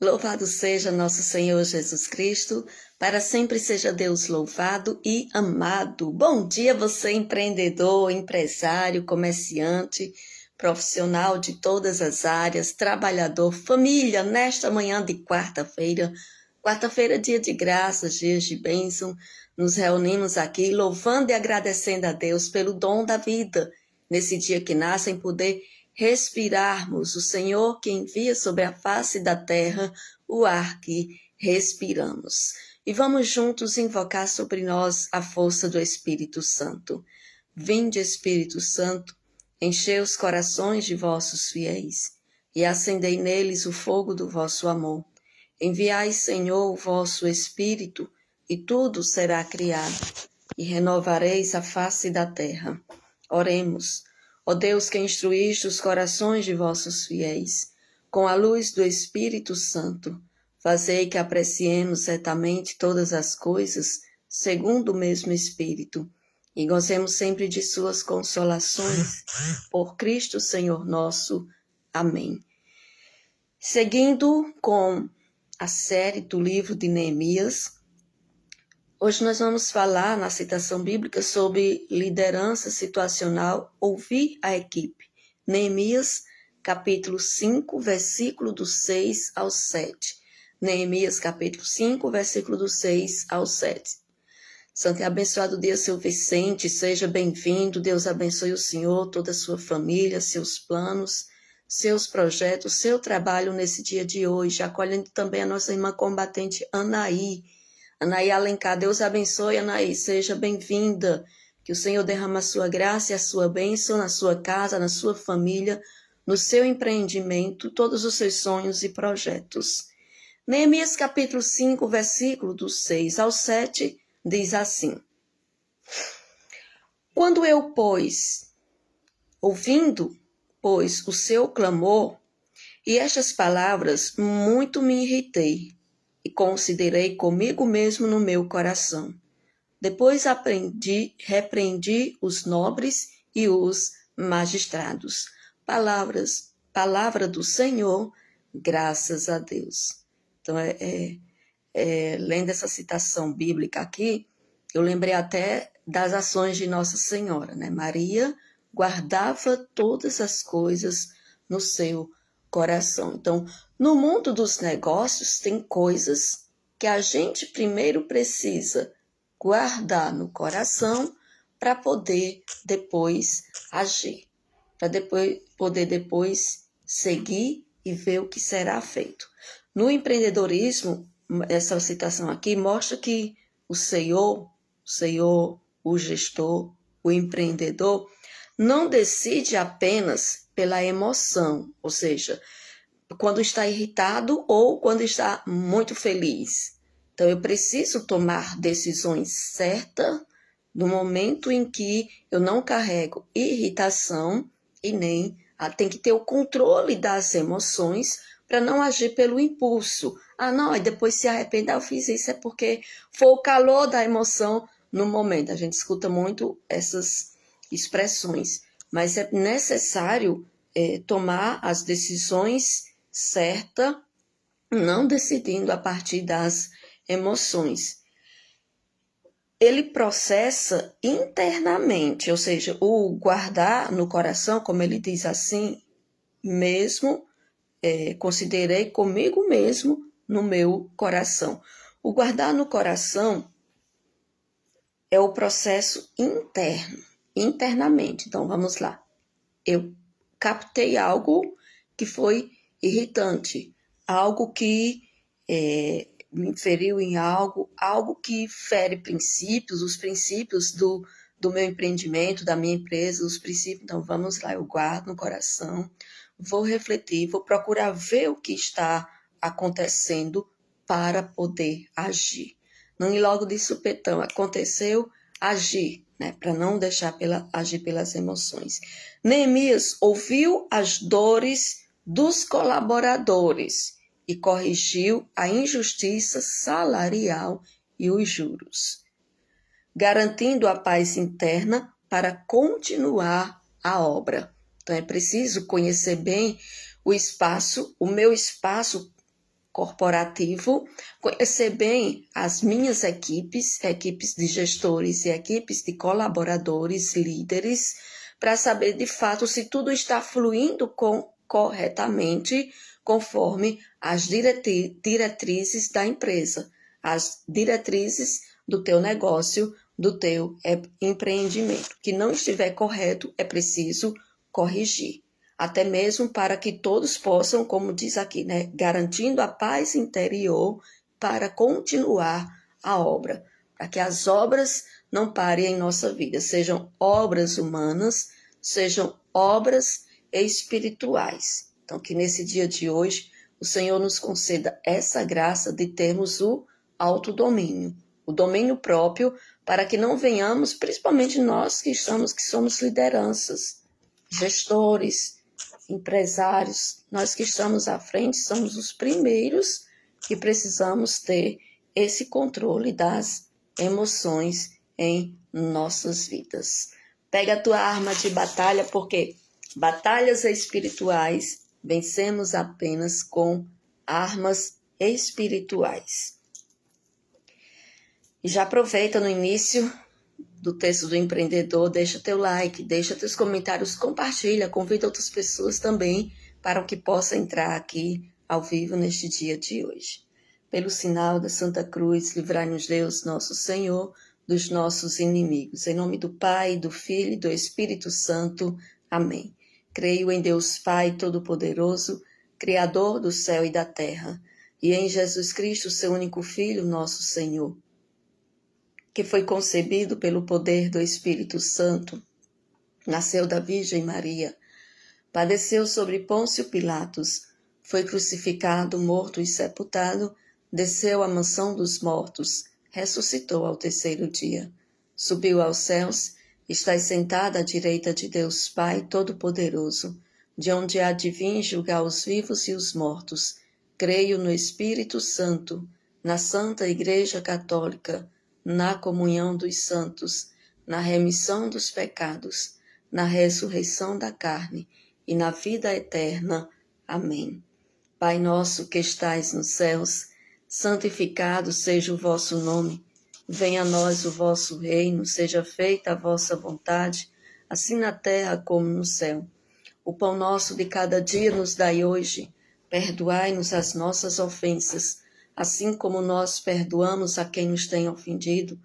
Louvado seja nosso Senhor Jesus Cristo, para sempre seja Deus louvado e amado. Bom dia você empreendedor, empresário, comerciante, profissional de todas as áreas, trabalhador, família, nesta manhã de quarta-feira. Quarta-feira, dia de graças, dias de bênção. Nos reunimos aqui louvando e agradecendo a Deus pelo dom da vida, nesse dia que nasce em poder respirarmos, o Senhor que envia sobre a face da terra o ar que respiramos. E vamos juntos invocar sobre nós a força do Espírito Santo. Vinde, Espírito Santo, enchei os corações de vossos fiéis e acendei neles o fogo do vosso amor. Enviai, Senhor, o vosso Espírito, e tudo será criado, e renovareis a face da terra. Oremos. Ó Deus, que instruíste os corações de vossos fiéis, com a luz do Espírito Santo, fazei que apreciemos certamente todas as coisas, segundo o mesmo Espírito, e gozemos sempre de suas consolações, por Cristo Senhor nosso. Amém. Seguindo com a série do livro de Neemias, hoje nós vamos falar na citação bíblica sobre liderança situacional, ouvir a equipe. Neemias, capítulo 5, versículo do 6 ao 7. Neemias, capítulo 5, versículo do 6 ao 7. Santo e abençoado dia, seu Vicente, seja bem-vindo. Deus abençoe o Senhor, toda a sua família, seus planos, seus projetos, seu trabalho nesse dia de hoje. Acolhendo também a nossa irmã combatente Anaí. Anaí Alencar, Deus abençoe, Anaí, seja bem-vinda. Que o Senhor derrama a sua graça e a sua bênção na sua casa, na sua família, no seu empreendimento, todos os seus sonhos e projetos. Neemias capítulo 5, versículo do 6 ao 7, diz assim: Quando eu, ouvindo, o seu clamor, e estas palavras, muito me irritei, e considerei comigo mesmo no meu coração. Depois repreendi os nobres e os magistrados. Palavra do Senhor, graças a Deus. Então, lendo essa citação bíblica aqui, eu lembrei até das ações de Nossa Senhora, né? Maria guardava todas as coisas no seu coração. Então, no mundo dos negócios, tem coisas que a gente primeiro precisa guardar no coração para poder depois agir, para poder depois seguir e ver o que será feito. No empreendedorismo, essa citação aqui mostra que o Senhor, o gestor, o empreendedor, não decide apenas pela emoção, ou seja, quando está irritado ou quando está muito feliz. Então, eu preciso tomar decisões certas no momento em que eu não carrego irritação e nem tem que ter o controle das emoções para não agir pelo impulso. Não, e depois se arrepender, eu fiz isso, é porque foi o calor da emoção no momento. A gente escuta muito essas expressões, mas é necessário tomar as decisões certas, não decidindo a partir das emoções. Ele processa internamente, ou seja, o guardar no coração, como ele diz assim, mesmo, considerei comigo mesmo no meu coração. O guardar no coração é o processo internamente. Então, vamos lá. Eu captei algo que foi irritante, algo que me feriu em algo que fere princípios, os princípios do meu empreendimento, da minha empresa, os princípios. Então, vamos lá, eu guardo no coração, vou refletir, vou procurar ver o que está acontecendo para poder agir. Não ir logo de supetão, aconteceu, agir, né, para não deixar agir pelas emoções. Neemias ouviu as dores dos colaboradores e corrigiu a injustiça salarial e os juros, garantindo a paz interna para continuar a obra. Então, é preciso conhecer bem o espaço, o meu espaço corporativo, conhecer bem as minhas equipes de gestores e equipes de colaboradores, líderes, para saber de fato se tudo está fluindo corretamente conforme as diretrizes da empresa, as diretrizes do teu negócio, do teu empreendimento. Que não estiver correto, é preciso corrigir. Até mesmo para que todos possam, como diz aqui, né, garantindo a paz interior para continuar a obra. Para que as obras não parem em nossa vida, sejam obras humanas, sejam obras espirituais. Então, que nesse dia de hoje, o Senhor nos conceda essa graça de termos o autodomínio, o domínio próprio, para que não venhamos, principalmente nós que somos lideranças, gestores, empresários, nós que estamos à frente, somos os primeiros que precisamos ter esse controle das emoções em nossas vidas. Pega a tua arma de batalha, porque batalhas espirituais vencemos apenas com armas espirituais. E já aproveita no início do texto do empreendedor, deixa teu like, deixa teus comentários, compartilha, convida outras pessoas também para que possa entrar aqui ao vivo neste dia de hoje. Pelo sinal da Santa Cruz, livrai-nos Deus, nosso Senhor, dos nossos inimigos. Em nome do Pai, do Filho e do Espírito Santo. Amém. Creio em Deus Pai Todo-Poderoso, Criador do céu e da terra, e em Jesus Cristo, seu único Filho, nosso Senhor, que foi concebido pelo poder do Espírito Santo, nasceu da Virgem Maria, padeceu sobre Pôncio Pilatos, foi crucificado, morto e sepultado, desceu à mansão dos mortos, ressuscitou ao terceiro dia, subiu aos céus, está sentado à direita de Deus Pai Todo-Poderoso, de onde há de vir julgar os vivos e os mortos. Creio no Espírito Santo, na Santa Igreja Católica, na comunhão dos santos, na remissão dos pecados, na ressurreição da carne e na vida eterna. Amém. Pai nosso que estais nos céus, santificado seja o vosso nome. Venha a nós o vosso reino, seja feita a vossa vontade, assim na terra como no céu. O pão nosso de cada dia nos dai hoje. Perdoai-nos as nossas ofensas, assim como nós perdoamos a quem nos tem ofendido,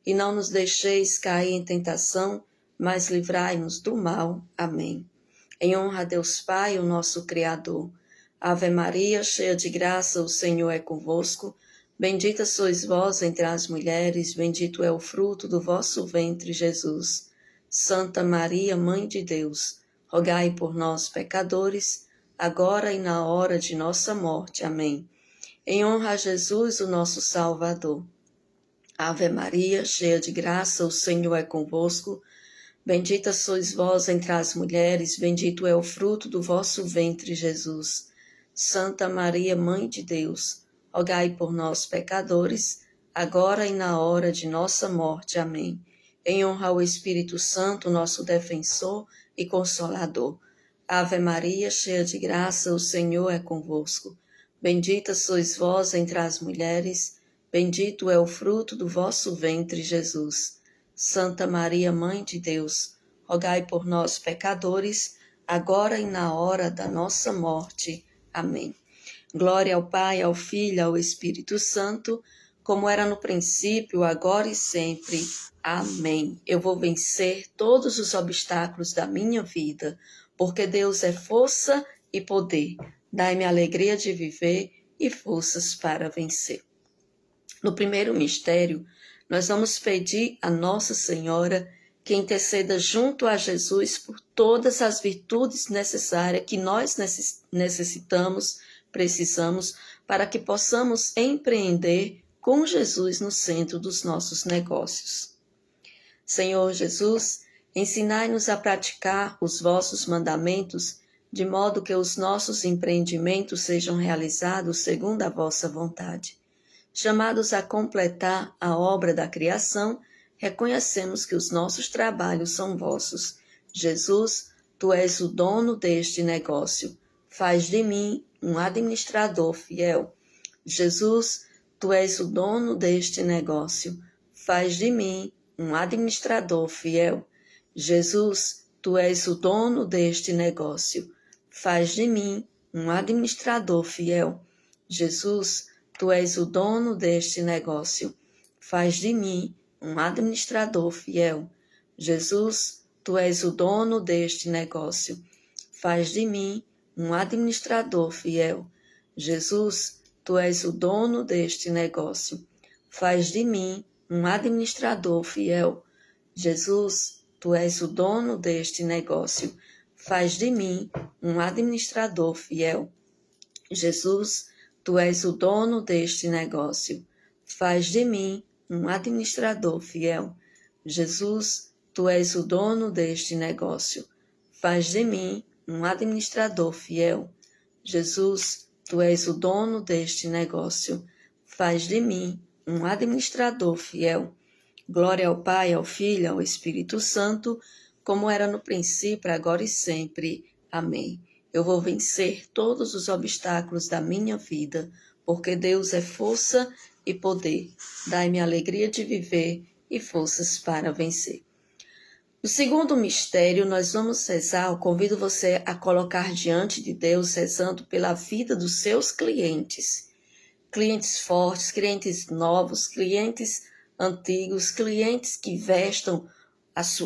e não nos deixeis cair em tentação, mas livrai-nos do mal. Amém. Em honra a Deus Pai, o nosso Criador. Ave Maria, cheia de graça, o Senhor é convosco. Bendita sois vós entre as mulheres, bendito é o fruto do vosso ventre, Jesus. Santa Maria, Mãe de Deus, rogai por nós, pecadores, agora e na hora de nossa morte. Amém. Em honra a Jesus, o nosso Salvador. Ave Maria, cheia de graça, o Senhor é convosco. Bendita sois vós entre as mulheres, bendito é o fruto do vosso ventre, Jesus. Santa Maria, Mãe de Deus, rogai por nós, pecadores, agora e na hora de nossa morte. Amém. Em honra ao Espírito Santo, nosso defensor e consolador. Ave Maria, cheia de graça, o Senhor é convosco. Bendita sois vós entre as mulheres, bendito é o fruto do vosso ventre, Jesus. Santa Maria, Mãe de Deus, rogai por nós, pecadores, agora e na hora da nossa morte. Amém. Glória ao Pai, ao Filho e ao Espírito Santo, como era no princípio, agora e sempre. Amém. Eu vou vencer todos os obstáculos da minha vida, porque Deus é força e poder. Dai-me a alegria de viver e forças para vencer. No primeiro mistério, nós vamos pedir a Nossa Senhora que interceda junto a Jesus por todas as virtudes necessárias que nós precisamos para que possamos empreender com Jesus no centro dos nossos negócios. Senhor Jesus, ensinai-nos a praticar os vossos mandamentos, de modo que os nossos empreendimentos sejam realizados segundo a vossa vontade. Chamados a completar a obra da criação, reconhecemos que os nossos trabalhos são vossos. Jesus, tu és o dono deste negócio. Faz de mim um administrador fiel. Jesus, tu és o dono deste negócio. Faz de mim um administrador fiel. Jesus, tu és o dono deste negócio. Faz de mim um administrador fiel. Jesus, tu és o dono deste negócio. Faz de mim um administrador fiel. Jesus, tu és o dono deste negócio. Faz de mim um administrador fiel. Jesus, tu és o dono deste negócio. Faz de mim um administrador fiel. Jesus, tu és o dono deste negócio. Faz de mim um administrador fiel. Jesus, tu és o dono deste negócio. Faz de mim um administrador fiel. Jesus, tu és o dono deste negócio. Faz de mim um administrador fiel. Jesus, tu és o dono deste negócio. Faz de mim um administrador fiel. Glória ao Pai, ao Filho, ao Espírito Santo, como era no princípio, agora e sempre. Amém. Eu vou vencer todos os obstáculos da minha vida, porque Deus é força e poder. Dai-me a alegria de viver e forças para vencer. No segundo mistério, nós vamos rezar. Eu convido você a colocar diante de Deus, rezando pela vida dos seus clientes. Clientes fortes, clientes novos, clientes antigos, clientes que vestam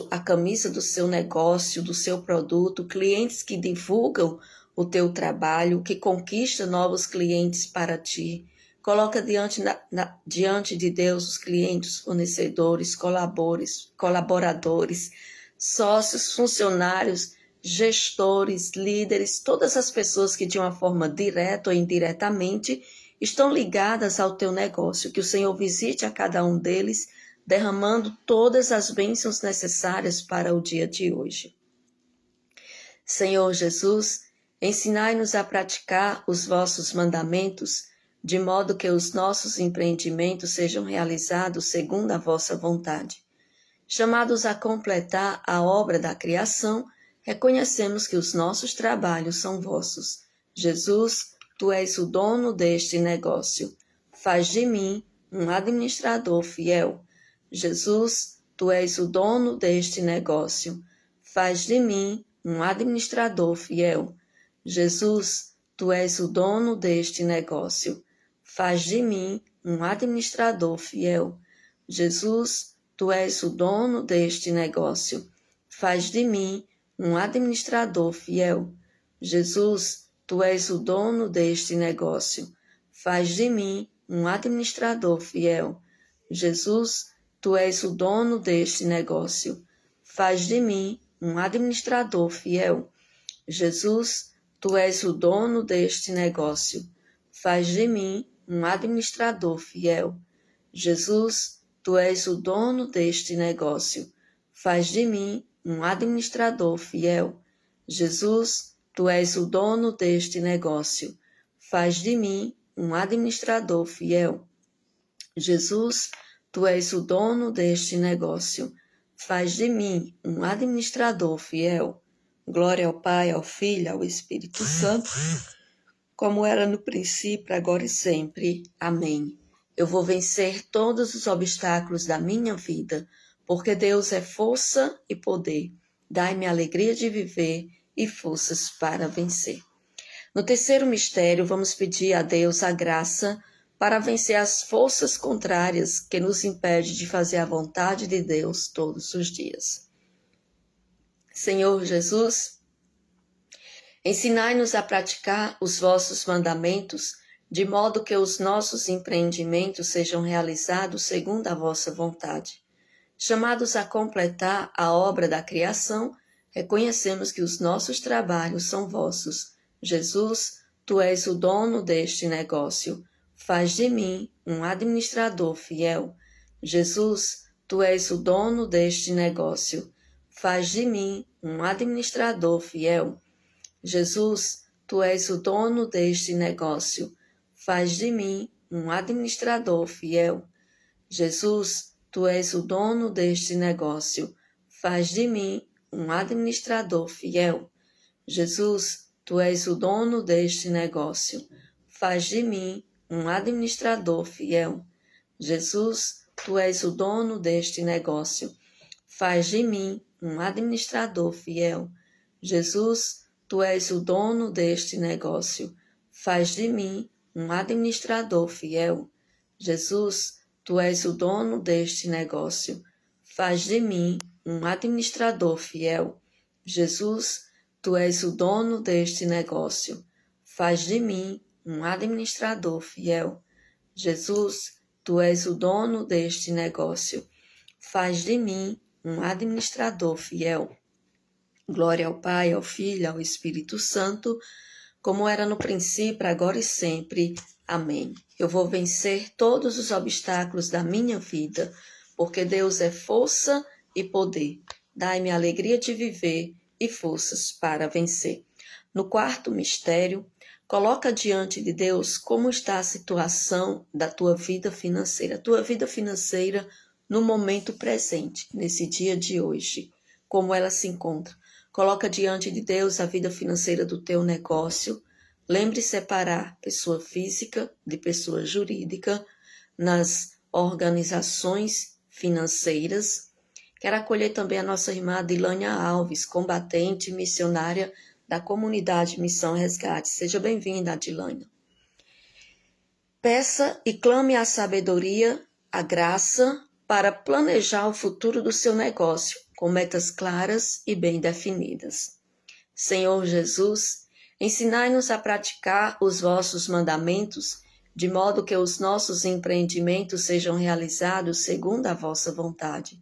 a camisa do seu negócio, do seu produto, clientes que divulgam o teu trabalho, que conquistam novos clientes para ti. Coloca diante de Deus os clientes, fornecedores, colaboradores, sócios, funcionários, gestores, líderes, todas as pessoas que de uma forma direta ou indiretamente estão ligadas ao teu negócio. Que o Senhor visite a cada um deles, derramando todas as bênçãos necessárias para o dia de hoje. Senhor Jesus, ensinai-nos a praticar os vossos mandamentos, de modo que os nossos empreendimentos sejam realizados segundo a vossa vontade. Chamados a completar a obra da criação, reconhecemos que os nossos trabalhos são vossos. Jesus, tu és o dono deste negócio. Faz de mim um administrador fiel. Jesus, tu és o dono deste negócio. Faz de mim um administrador fiel. Jesus, tu és o dono deste negócio. Faz de mim um administrador fiel. Jesus, tu és o dono deste negócio. Faz de mim um administrador fiel. Jesus, tu és o dono deste negócio. Faz de mim um administrador fiel. Jesus, tu és o dono deste negócio. Faz de mim um administrador fiel. Jesus, tu és o dono deste negócio. Faz de mim um administrador fiel. Jesus, tu és o dono deste negócio. Faz de mim um administrador fiel. Jesus, tu és o dono deste negócio. Faz de mim um administrador fiel. Jesus, tu és o dono deste negócio. Faz de mim um administrador fiel. Glória ao Pai, ao Filho, ao Espírito Santo, como era no princípio, agora e sempre. Amém. Eu vou vencer todos os obstáculos da minha vida, porque Deus é força e poder. Dai-me a alegria de viver e forças para vencer. No terceiro mistério, vamos pedir a Deus a graça para vencer as forças contrárias que nos impedem de fazer a vontade de Deus todos os dias. Senhor Jesus, ensinai-nos a praticar os vossos mandamentos, de modo que os nossos empreendimentos sejam realizados segundo a vossa vontade. Chamados a completar a obra da criação, reconhecemos que os nossos trabalhos são vossos. Jesus, tu és o dono deste negócio. Faz de mim um administrador fiel. Jesus, tu és o dono deste negócio. Faz de mim um administrador fiel. Jesus, tu és o dono deste negócio. Faz de mim um administrador fiel. Jesus, tu és o dono deste negócio. Faz de mim um administrador fiel. Jesus, tu és o dono deste negócio. Faz de mim um administrador fiel. Jesus, tu és o dono deste negócio. Faz de mim um administrador fiel. Jesus, tu és o dono deste negócio. Faz de mim um administrador fiel. Jesus, tu és o dono deste negócio. Faz de mim um administrador fiel. Jesus, tu és o dono deste negócio. Faz de mim um administrador fiel. Jesus, tu és o dono deste negócio. Faz de mim um administrador fiel. Glória ao Pai, ao Filho, ao Espírito Santo, como era no princípio, agora e sempre. Amém. Eu vou vencer todos os obstáculos da minha vida, porque Deus é força e poder. Dai-me a alegria de viver e forças para vencer. No quarto mistério, coloca diante de Deus como está a situação da tua vida financeira. Tua vida financeira no momento presente, nesse dia de hoje. Como ela se encontra. Coloca diante de Deus a vida financeira do teu negócio. Lembre separar pessoa física de pessoa jurídica nas organizações financeiras. Quero acolher também a nossa irmã Adilânia Alves, combatente missionária da comunidade Missão Resgate. Seja bem-vinda, Adilânia. Peça e clame a sabedoria, a graça, para planejar o futuro do seu negócio, com metas claras e bem definidas. Senhor Jesus, ensinai-nos a praticar os vossos mandamentos, de modo que os nossos empreendimentos sejam realizados segundo a vossa vontade.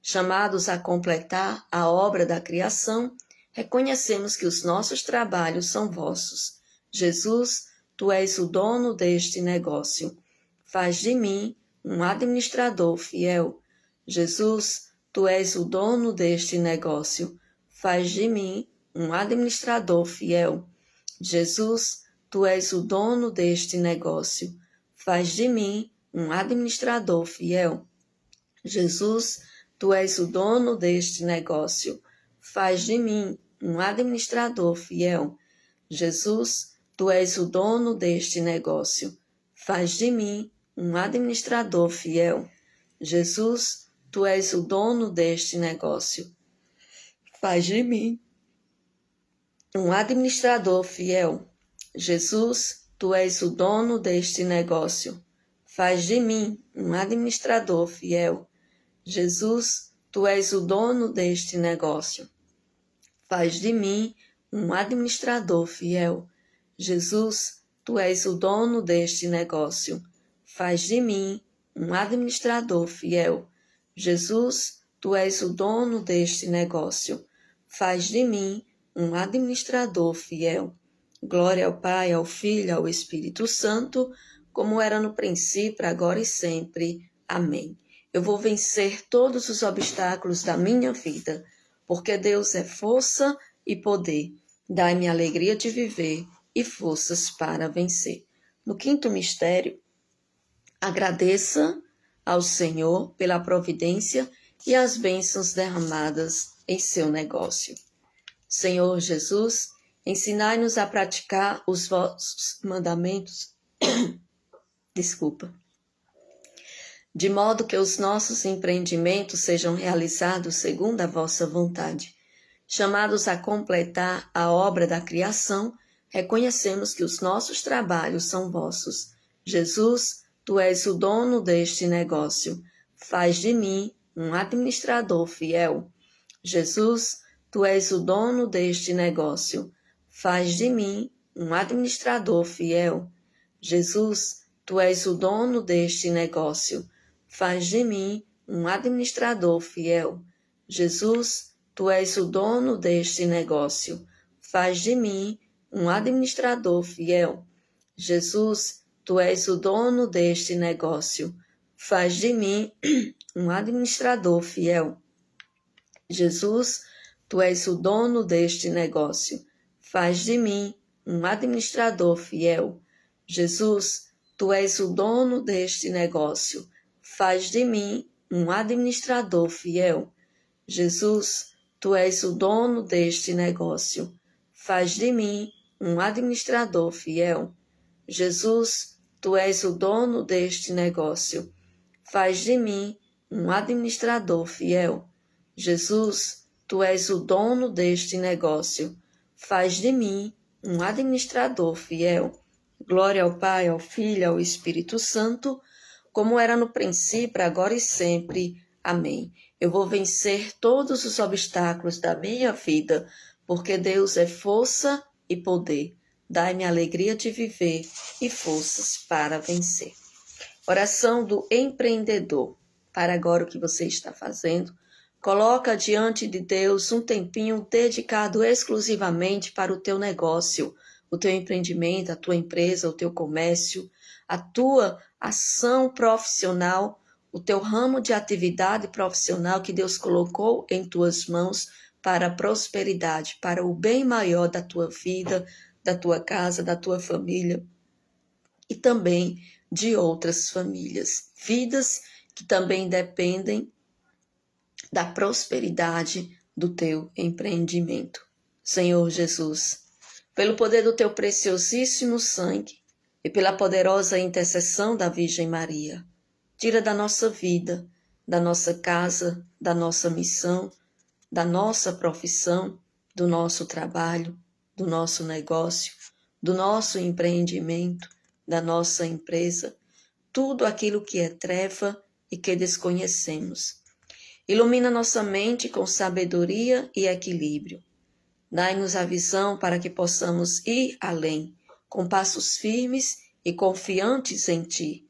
Chamados a completar a obra da criação, reconhecemos que os nossos trabalhos são vossos. Jesus, tu és o dono deste negócio. Faz de mim um administrador fiel. Jesus, tu és o dono deste negócio. Faz de mim um administrador fiel. Jesus, tu és o dono deste negócio. Faz de mim um administrador fiel. Jesus, tu és o dono deste negócio. Faz de mim um administrador fiel. Jesus, tu és o dono deste negócio. Faz de mim um administrador fiel. Jesus, tu és o dono deste negócio. Faz de mim um administrador fiel. Jesus, tu és o dono deste negócio. Faz de mim um administrador fiel. Jesus, tu és o dono deste negócio. Faz de mim um administrador fiel. Jesus, tu és o dono deste negócio. Faz de mim um administrador fiel. Jesus, tu és o dono deste negócio. Faz de mim um administrador fiel. Glória ao Pai, ao Filho, ao Espírito Santo, como era no princípio, agora e sempre. Amém. Eu vou vencer todos os obstáculos da minha vida, porque Deus é força e poder. Dai-me a alegria de viver e forças para vencer. No quinto mistério, agradeça ao Senhor pela providência e as bênçãos derramadas em seu negócio. Senhor Jesus, ensinai-nos a praticar os vossos mandamentos, de modo que os nossos empreendimentos sejam realizados segundo a vossa vontade. Chamados a completar a obra da criação, reconhecemos que os nossos trabalhos são vossos. Jesus, tu és o dono deste negócio. Faz de mim um administrador fiel. Jesus, tu és o dono deste negócio. Faz de mim um administrador fiel. Jesus, tu és o dono deste negócio. Faz de mim um administrador fiel. Jesus, tu és o dono deste negócio. Faz de mim um administrador fiel. Jesus, tu és o dono deste negócio. Faz de mim um administrador fiel. Jesus, tu és o dono deste negócio. Faz de mim um administrador fiel. Jesus, tu és o dono deste negócio. Faz de mim um administrador fiel. Jesus, tu és o dono deste negócio. Faz de mim um administrador fiel. Jesus, Tu és o dono deste negócio. Faz de mim um administrador fiel. Jesus, Tu és o dono deste negócio. Faz de mim um administrador fiel. Glória ao Pai, ao Filho e ao Espírito Santo, como era no princípio, agora e sempre. Amém. Eu vou vencer todos os obstáculos da minha vida, porque Deus é força e poder. Dai-me a alegria de viver e forças para vencer. Oração do empreendedor. Para agora o que você está fazendo, coloca diante de Deus um tempinho dedicado exclusivamente para o teu negócio, o teu empreendimento, a tua empresa, o teu comércio, a tua ação profissional, o teu ramo de atividade profissional que Deus colocou em tuas mãos para a prosperidade, para o bem maior da tua vida, da tua casa, da tua família e também de outras famílias. Vidas que também dependem da prosperidade do teu empreendimento. Senhor Jesus, pelo poder do teu preciosíssimo sangue e pela poderosa intercessão da Virgem Maria, tira da nossa vida, da nossa casa, da nossa missão, da nossa profissão, do nosso trabalho, do nosso negócio, do nosso empreendimento, da nossa empresa, tudo aquilo que é treva e que desconhecemos. Ilumina nossa mente com sabedoria e equilíbrio. Dai-nos a visão para que possamos ir além, com passos firmes e confiantes em Ti,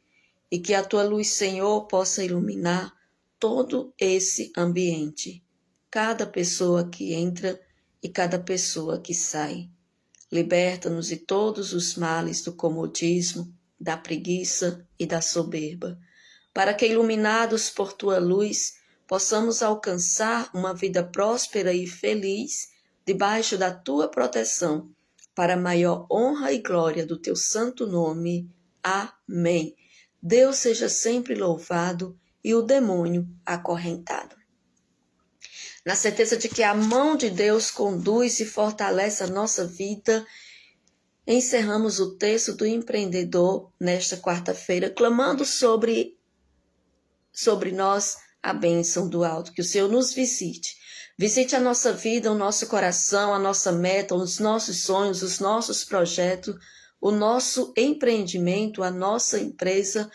e que a Tua luz, Senhor, possa iluminar todo esse ambiente, cada pessoa que entra e cada pessoa que sai. Liberta-nos de todos os males do comodismo, da preguiça e da soberba, para que, iluminados por Tua luz, possamos alcançar uma vida próspera e feliz debaixo da Tua proteção, para a maior honra e glória do Teu santo nome. Amém. Deus seja sempre louvado e o demônio acorrentado. Na certeza de que a mão de Deus conduz e fortalece a nossa vida, encerramos o texto do empreendedor nesta quarta-feira, clamando sobre nós a bênção do alto, que o Senhor nos visite. Visite a nossa vida, o nosso coração, a nossa meta, os nossos sonhos, os nossos projetos, o nosso empreendimento, a nossa empresa,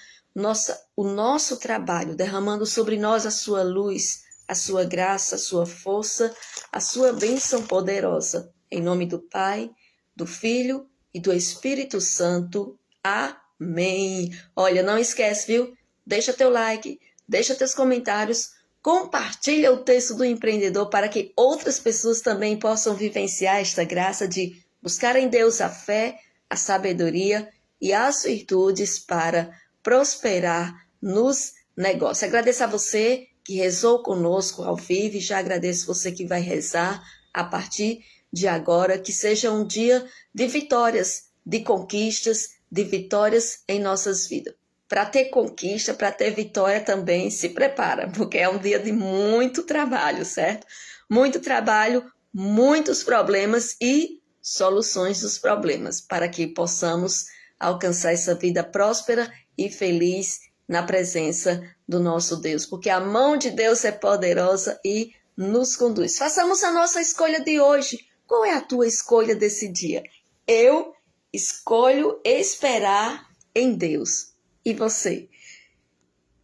o nosso trabalho, derramando sobre nós a sua luz, a sua graça, a sua força, a sua bênção poderosa. Em nome do Pai, do Filho e do Espírito Santo. Amém. Olha, não esquece, viu? Deixa teu like, deixa teus comentários, compartilha o texto do empreendedor para que outras pessoas também possam vivenciar esta graça de buscar em Deus a fé, a sabedoria e as virtudes para prosperar nos negócios. Agradeço a você que rezou conosco ao vivo e já agradeço você que vai rezar a partir de agora. Que seja um dia de vitórias, de conquistas, de vitórias em nossas vidas. Para ter conquista, para ter vitória também, se prepara, porque é um dia de muito trabalho, certo? Muito trabalho, muitos problemas e soluções dos problemas, para que possamos alcançar essa vida próspera e feliz na presença do nosso Deus, porque a mão de Deus é poderosa e nos conduz. Façamos a nossa escolha de hoje. Qual é a tua escolha desse dia? Eu escolho esperar em Deus. E você?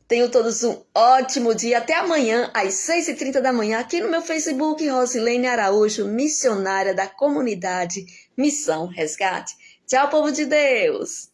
Tenham todos um ótimo dia. Até amanhã, às 6h30 da manhã, aqui no meu Facebook, Rosilene Araújo, missionária da comunidade Missão Resgate. Tchau, povo de Deus!